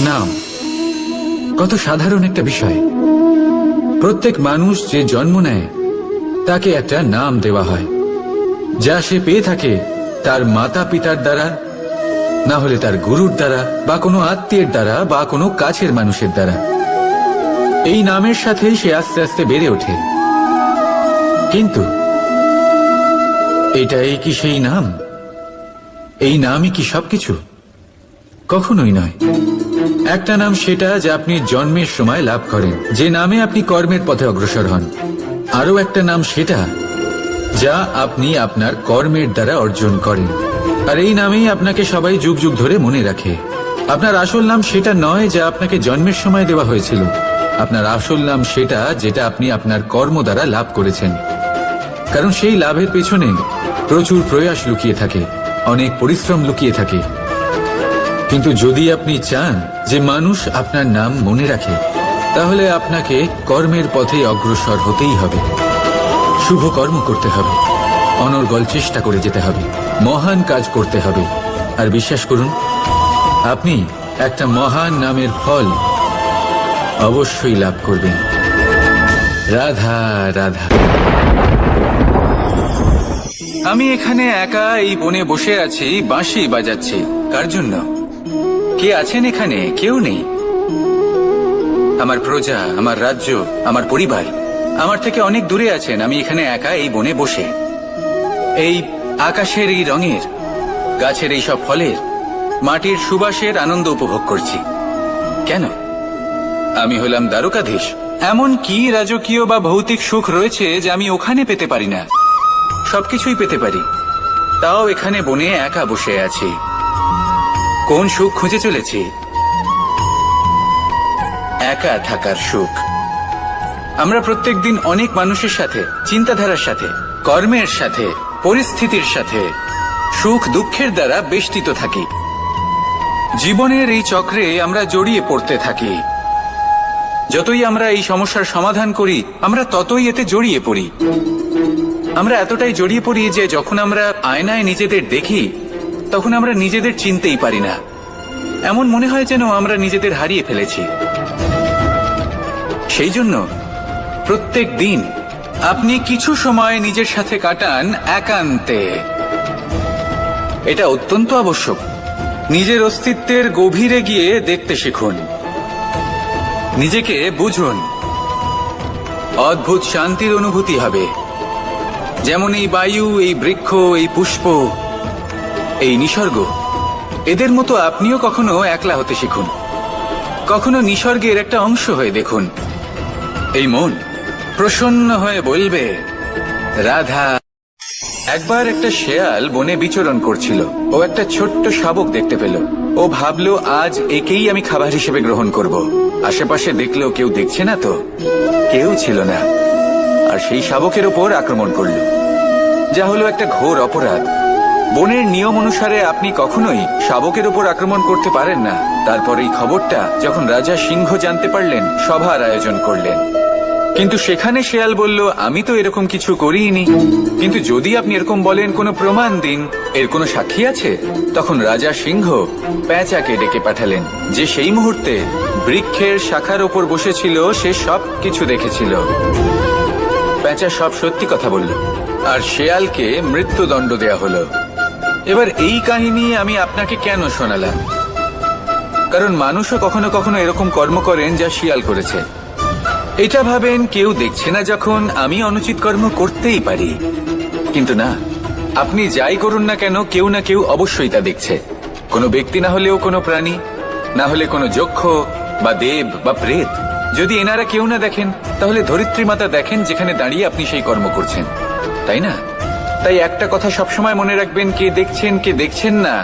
নাম কত সাধারণ একটা বিষয়। প্রত্যেক মানুষ যে জন্ম নেয়, তাকে একটা নাম দেওয়া হয়, যা সে পেয়ে থাকে তার মাতা পিতার দ্বারা, না হলে তার গুরুর দ্বারা, বা কোনো আত্মীয়ের দ্বারা, বা কোনো কাছের মানুষের দ্বারা। এই নামের সাথেই সে আস্তে আস্তে বেড়ে ওঠে। কিন্তু এটাই কি সেই নাম? এই নামই কি সবকিছু? কখনোই নয়। একটা নাম সেটা যা আপনি জন্মের সময় লাভ করেন, যে নামে আপনি কর্মের পথে অগ্রসর হন। আরও একটা নাম সেটা যা আপনি আপনার কর্মের দ্বারা অর্জন করেন, আর এই নামেই আপনাকে সবাই যুগ যুগ ধরে মনে রাখে। আপনার আসল নাম সেটা নয় যা আপনাকে জন্মের সময় দেওয়া হয়েছিল। আপনার আসল নাম সেটা যেটা আপনি আপনার কর্ম দ্বারা লাভ করেছেন, কারণ সেই লাভের পেছনে প্রচুর প্রয়াস লুকিয়ে থাকে, অনেক পরিশ্রম লুকিয়ে থাকে। কিন্তু যদি আপনি চান যে মানুষ আপনার নাম মনে রাখে, তাহলে আপনাকে কর্মের পথে অগ্রসর হতেই হবে, শুভ কর্ম করতে হবে, অনর্গল চেষ্টা করে যেতে হবে, মহান কাজ করতে হবে, আর বিশ্বাস করুন, আপনি একটা মহান নামের ফল অবশ্যই লাভ করবেন। রাধা রাধা। আমি এখানে একা এই বনে বসে আছি, বাঁশি বাজাচ্ছি। কার জন্য? কে আছেন এখানে? কেউ নেই। আমার প্রজা, আমার রাজ্য, আমার পরিবার আমার থেকে অনেক দূরে আছেন। আমি এখানে একা এই বনে বসে এই আকাশের এই রঙের, গাছের এই সব ফলের, মাটির সুবাসের আনন্দ উপভোগ করছি। কেন? আমি হলাম দ্বারকাধীশ। এমন কি রাজকীয় বা ভৌতিক সুখ রয়েছে যে আমি ওখানে পেতে পারি না? সবকিছুই পেতে পারি, তাও এখানে বনে একা বসে আছি। কোন সুখ খুঁজে চলেছি? একা থাকার সুখ। আমরা প্রত্যেকদিন অনেক মানুষের সাথে, চিন্তাধারার সাথে, কর্মের সাথে, পরিস্থিতির সাথে, সুখ দুঃখের দ্বারা বেষ্টিত থাকি। জীবনের এই চক্রে আমরা জড়িয়ে পড়তে থাকি। যতই আমরা এই সমস্যার সমাধান করি, আমরা ততই এতে জড়িয়ে পড়ি। আমরা এতটাই জড়িয়ে পড়ি যে যখন আমরা আয়নায় নিজেদের দেখি, তখন আমরা নিজেদের চিনতেই পারি না। এমন মনে হয় যেন আমরা নিজেদের হারিয়ে ফেলেছি। সেই জন্য প্রত্যেক দিন আপনি কিছু সময় নিজের সাথে কাটান একান্তে। এটা অত্যন্ত আবশ্যক। নিজের অস্তিত্বের গভীরে গিয়ে দেখতে শিখুন, নিজেকে বুঝুন। অদ্ভুত শান্তির অনুভূতি হবে। যেমন এই বায়ু, এই বৃক্ষ, এই পুষ্প, এই নিসর্গ, এদের মতো আপনিও কখনো একলা হতে শিখুন। কখনো নিসর্গের একটা অংশ হয়ে দেখুন। এই মন প্রসন্ন হয়ে বলবে রাধা। একবার একটা শেয়াল বনে বিচরণ করছিল। ও একটা ছোট্ট শাবক দেখতে পেল। ও ভাবলো, আজ একেই আমি খাবার হিসেবে গ্রহণ করব। আশেপাশে দেখলো কেউ দেখছে না তো, কেউ ছিল না। আর সেই শাবকের ওপর আক্রমণ করলো, যা হলো একটা ঘোর অপরাধ। বনের নিয়ম অনুসারে আপনি কখনোই শাবকের উপর আক্রমণ করতে পারেন না। তারপর এই খবরটা যখন রাজা সিংহ জানতে পারলেন, সভার আয়োজন করলেন। কিন্তু সেখানে শেয়াল বলল, আমি তো এরকম কিছু করিনি। কিন্তু যদি আপনি এরকম বলেন, কোনো প্রমাণ দিন, এর কোনো সাক্ষী আছে? তখন রাজা সিংহ পেঁচাকে ডেকে পাঠালেন, যে সেই মুহূর্তে বৃক্ষের শাখার ওপর বসেছিল। সে সব কিছু দেখেছিল। পেঁচা সব সত্যি কথা বলল, আর শেয়ালকে মৃত্যুদণ্ড দেয়া হলো। এবার এই কাহিনী আমি আপনাকে কেন শোনালাম? কারণ মানুষও কখনো কখনো এরকম কর্ম করেন যা শিয়াল করেছে। এটা ভাবেন কেউ দেখছে না, যখন আমি অনুচিত কর্ম করতেই পারি। কিন্তু না, আপনি যাই করুন না কেন, কেউ না কেউ অবশ্যই তা দেখছে। কোনো ব্যক্তি না হলেও কোনো প্রাণী, না হলে কোনো যক্ষ বা দেব বা প্রেত। যদি এনারা কেউ না দেখেন, তাহলে ধরিত্রী মাতা দেখেন, যেখানে দাঁড়িয়ে আপনি সেই কর্ম করছেন, তাই না? তাই একটা কথা সবসময় মনে রাখবেন, কে দেখছেন কে দেখছেন না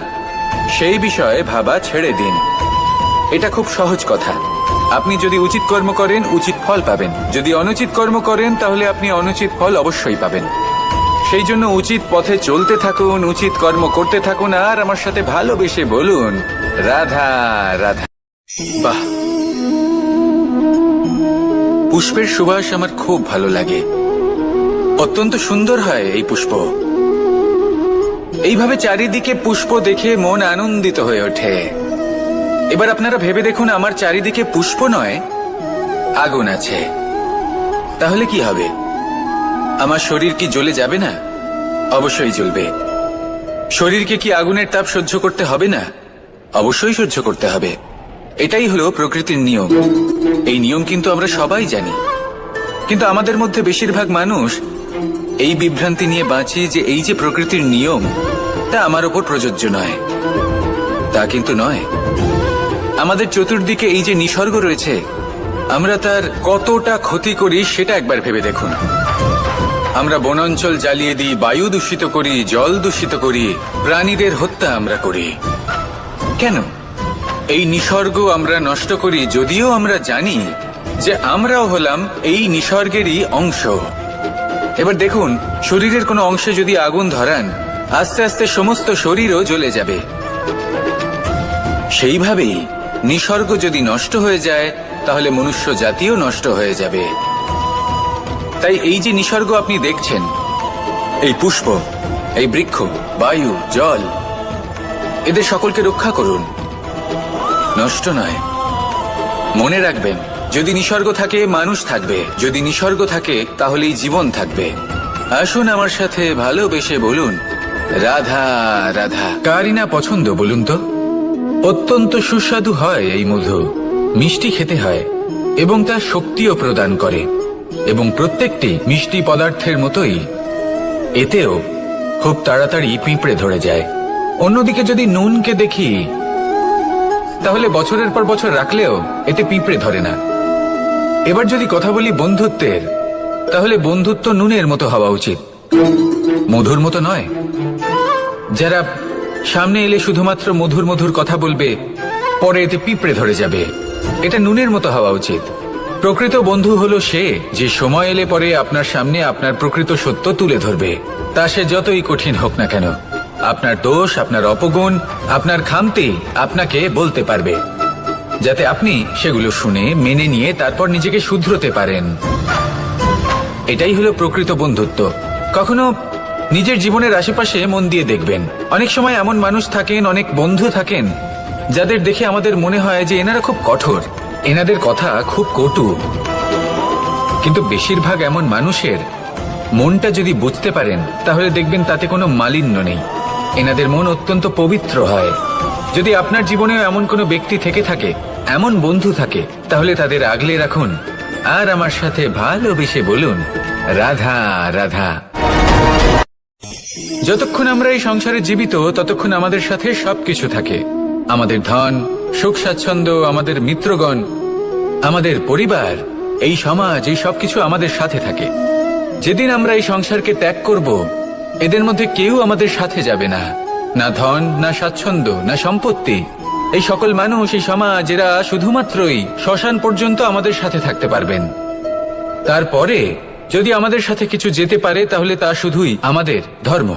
সেই বিষয়ে ভাবা ছেড়ে দিন। এটা খুব সহজ কথা। আপনি যদি উচিত কর্ম করেন, উচিত ফল পাবেন। যদি অনুচিত কর্ম করেন, তাহলে আপনি অনুচিত ফল অবশ্যই পাবেন। সেই জন্য উচিত পথে চলতে থাকুন, উচিত কর্ম করতে থাকুন, আর আমার সাথে ভালোবেসে বলুন রাধা রাধা। বাহ, পুষ্পের সুবাস আমার খুব ভালো লাগে। অত্যন্ত সুন্দর হয় এই পুষ্প। এইভাবে চারিদিকে পুষ্প দেখে মন আনন্দিত হয়ে ওঠে। এবার আপনারা ভেবে দেখুন, আমার চারিদিকে পুষ্প নয়, আগুন আছে। তাহলে কি হবে? আমার শরীর কি জ্বলে যাবে না? অবশ্যই জ্বলবে। শরীরকে কি আগুনের তাপ সহ্য করতে হবে না? অবশ্যই সহ্য করতে হবে। এটাই হলো প্রকৃতির নিয়ম। এই নিয়ম কিন্তু আমরা সবাই জানি, কিন্তু আমাদের মধ্যে বেশিরভাগ মানুষ এই বিভ্রান্তি নিয়ে বাঁচি যে এই যে প্রকৃতির নিয়ম, তা আমার ওপর প্রযোজ্য নয়। তা কিন্তু নয়। আমাদের চতুর্দিকে এই যে নিসর্গ রয়েছে, আমরা তার কতটা ক্ষতি করি সেটা একবার ভেবে দেখুন। আমরা বনাঞ্চল জ্বালিয়ে দিই, বায়ু দূষিত করি, জল দূষিত করি, প্রাণীদের হত্যা আমরা করি। কেন? এই নিসর্গ আমরা নষ্ট করি, যদিও আমরা জানি যে আমরাও হলাম এই নিসর্গেরই অংশ। এবার দেখুন, শরীরের কোনো অংশে যদি আগুন ধরান, আস্তে আস্তে সমস্ত শরীরও জ্বলে যাবে। সেইভাবেই নিসর্গ যদি নষ্ট হয়ে যায়, তাহলে মনুষ্য জাতিও নষ্ট হয়ে যাবে। তাই এই যে নিসর্গ আপনি দেখছেন, এই পুষ্প, এই বৃক্ষ, বায়ু, জল, এদের সকলকে রক্ষা করুন, নষ্ট নয়। মনে রাখবেন, যদি নিসর্গ থাকে মানুষ থাকবে, যদি নিসর্গ থাকে তাহলেই জীবন থাকবে। আসুন আমার সাথে ভালোবেসে বলুন, রাধা রাধা। কারই না পছন্দ বলুন তো? অত্যন্ত সুস্বাদু হয় এই মধু, মিষ্টি খেতে হয় এবং তা শক্তিও প্রদান করে, এবং প্রত্যেকটি মিষ্টি পদার্থের মতোই এতেও খুব তাড়াতাড়ি পিঁপড়ে ধরে যায়। অন্যদিকে যদি নুনকে দেখি, তাহলে বছরের পর বছর রাখলেও এতে পিঁপড়ে ধরে না। এবার যদি কথা বলি বন্ধুত্বের, তাহলে বন্ধুত্ব নুনের মতো হওয়া উচিত, মধুর মতো নয়। যারা সামনে এলে শুধুমাত্র মধুর মধুর কথা বলবে, পরে এতে পিঁপড়ে ধরে যাবে। এটা নুনের মতো হওয়া উচিত। প্রকৃত বন্ধু হলো সে যে সময় এলে পরে আপনার সামনে আপনার প্রকৃত সত্য তুলে ধরবে, তা সে যতই কঠিন হোক না কেন। আপনার দোষ, আপনার অপগুণ, আপনার খামতি আপনাকে বলতে পারবে, যাতে আপনি সেগুলো শুনে মেনে নিয়ে তারপর নিজেকে শুধরোতে পারেন। এটাই হলো প্রকৃত বন্ধুত্ব। কখনো নিজের জীবনের আশেপাশে মন দিয়ে দেখবেন, অনেক সময় এমন মানুষ থাকেন, অনেক বন্ধু থাকেন, যাদের দেখে আমাদের মনে হয় যে এনারা খুব কঠোর, এনাদের কথা খুব কটু। কিন্তু বেশিরভাগ এমন মানুষের মনটা যদি বুঝতে পারেন, তাহলে দেখবেন তাতে কোনো মালিন্য নেই। এনাদের মন অত্যন্ত পবিত্র হয়। যদি আপনার জীবনেও এমন কোনো ব্যক্তি থেকে থাকে, এমন বন্ধু থাকে, তাহলে তাদের আগলে রাখুন আর আমার সাথে ভালোবেসে বলুন, রাধা রাধা। যতক্ষণ আমরা এই সংসারে জীবিত, ততক্ষণ আমাদের সাথে সবকিছু থাকে। আমাদের ধন, সুখ স্বাচ্ছন্দ্য, আমাদের মিত্রগণ, আমাদের পরিবার, এই সমাজ, এই সবকিছু আমাদের সাথে থাকে। যেদিন আমরা এই সংসারকে ত্যাগ করব, এদের মধ্যে কেউ আমাদের সাথে যাবে না, না ধন, না স্বাচ্ছন্দ্য, না সম্পত্তি। এই সকল মানুষ, এই সমাজ, এরা শুধুমাত্রই শ্মশান পর্যন্ত আমাদের সাথে থাকতে পারবেন। তারপরে যদি আমাদের সাথে কিছু যেতে পারে, তাহলে তা শুধুই আমাদের ধর্ম।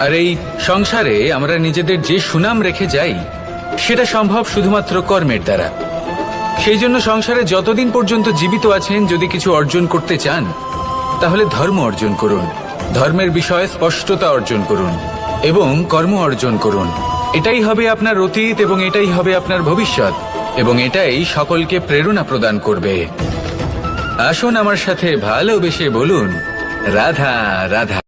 আর এই সংসারে আমরা নিজেদের যে সুনাম রেখে যাই, সেটা সম্ভব শুধুমাত্র কর্মের দ্বারা। সেই জন্য সংসারে যতদিন পর্যন্ত জীবিত আছেন, যদি কিছু অর্জন করতে চান, তাহলে ধর্ম অর্জন করুন, ধর্মের বিষয়ে স্পষ্টতা অর্জন করুন এবং কর্ম অর্জন করুন। এটাই হবে আপনার অতীত এবং এটাই হবে আপনার ভবিষ্যৎ, এবং এটাই সকলকে প্রেরণা প্রদান করবে। আসুন আমার সাথে ভালোবেসে বলুন, রাধা রাধা।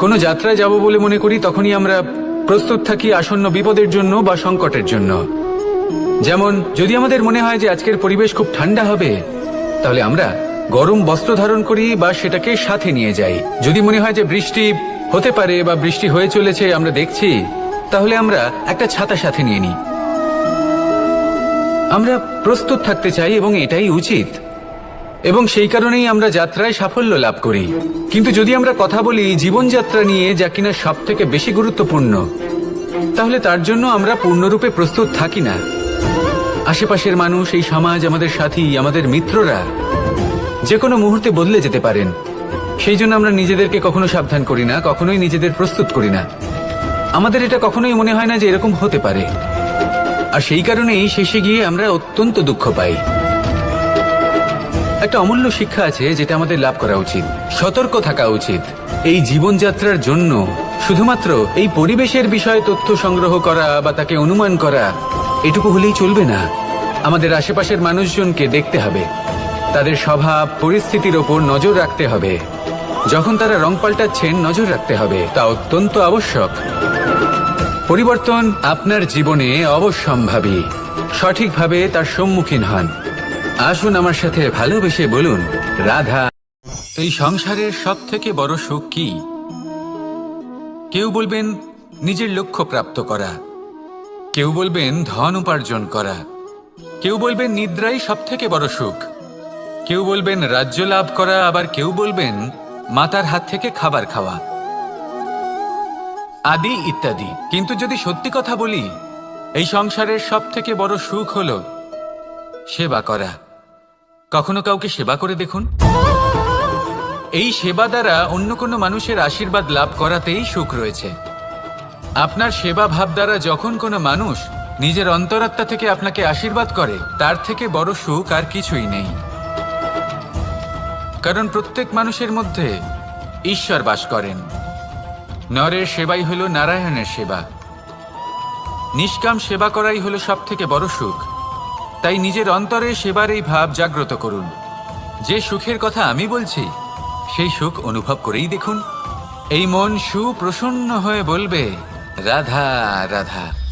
কোনো যাত্রায় যাব বলে মনে করি, তখনই আমরা প্রস্তুত থাকি আসন্ন বিপদের জন্য বা সংকটের জন্য। যেমন যদি আমাদের মনে হয় যে আজকের পরিবেশ খুব ঠান্ডা হবে, তাহলে আমরা গরম বস্ত্র ধারণ করি বা সেটাকে সাথে নিয়ে যাই। যদি মনে হয় যে বৃষ্টি হতে পারে বা বৃষ্টি হয়ে চলেছে, আমরা দেখছি, তাহলে আমরা একটা ছাতা সাথে নিয়ে নিই। আমরা প্রস্তুত থাকতে চাই এবং এটাই উচিত, এবং সেই কারণেই আমরা যাত্রায় সাফল্য লাভ করি। কিন্তু যদি আমরা কথা বলি জীবনযাত্রা নিয়ে, যা কিনা সব থেকে বেশি গুরুত্বপূর্ণ, তাহলে তার জন্য আমরা পূর্ণরূপে প্রস্তুত থাকি না। আশেপাশের মানুষ, এই সমাজ, আমাদের সাথী, আমাদের মিত্ররা যে কোনো মুহূর্তে বদলে যেতে পারেন। সেই জন্য আমরা নিজেদেরকে কখনো সাবধান করি না, কখনোই নিজেদের প্রস্তুত করি না। আমাদের এটা কখনোই মনে হয় না যে এরকম হতে পারে, আর সেই কারণেই শেষে গিয়ে আমরা অত্যন্ত দুঃখ পাই। একটা অমূল্য শিক্ষা আছে যেটা আমাদের লাভ করা উচিত, সতর্ক থাকা উচিত। এই জীবনযাত্রার জন্য শুধুমাত্র এই পরিবেশের বিষয়ে তথ্য সংগ্রহ করা বা তাকে অনুমান করা, এটুকু হলেই চলবে না। আমাদের আশেপাশের মানুষজনকে দেখতে হবে, তাদের স্বভাব পরিস্থিতির ওপর নজর রাখতে হবে। যখন তারা রং পাল্টাচ্ছেন, নজর রাখতে হবে, তা অত্যন্ত আবশ্যক। পরিবর্তন আপনার জীবনে অবশ্যম্ভাবী, সঠিকভাবে তার সম্মুখীন হন। আসুন আমার সাথে ভালোবেসে বলুন, রাধা। এই সংসারের সব থেকে বড় সুখ কি? কেউ বলবেন নিজের লক্ষ্য প্রাপ্ত করা, কেউ বলবেন ধন উপার্জন করা, কেউ বলবেন নিদ্রাই সব থেকে বড় সুখ, কেউ বলবেন রাজ্য লাভ করা, আবার কেউ বলবেন মাতার হাত থেকে খাবার খাওয়া, আদি ইত্যাদি। কিন্তু যদি সত্যি কথা বলি, এই সংসারের সব থেকে বড় সুখ হলো সেবা করা। কখনো কাউকে সেবা করে দেখুন। এই সেবা দ্বারা অন্য কোনো মানুষের আশীর্বাদ লাভ করাতেই সুখ রয়েছে। আপনার সেবা ভাব দ্বারা যখন কোনো মানুষ নিজের অন্তরাত্মা থেকে আপনাকে আশীর্বাদ করে, তার থেকে বড় সুখ আর কিছুই নেই। কারণ প্রত্যেক মানুষের মধ্যে ঈশ্বর বাস করেন। নরের সেবাই হলো নারায়ণের সেবা। নিষ্কাম সেবা করাই হলো সব থেকে বড় সুখ। তাই নিজের অন্তরে সেবার এই ভাব জাগ্রত করুন। যে সুখের কথা আমি বলছি সেই সুখ অনুভব করেই দেখুন। এই মন সুপ্রসন্ন হয়ে বলবে, রাধা রাধা।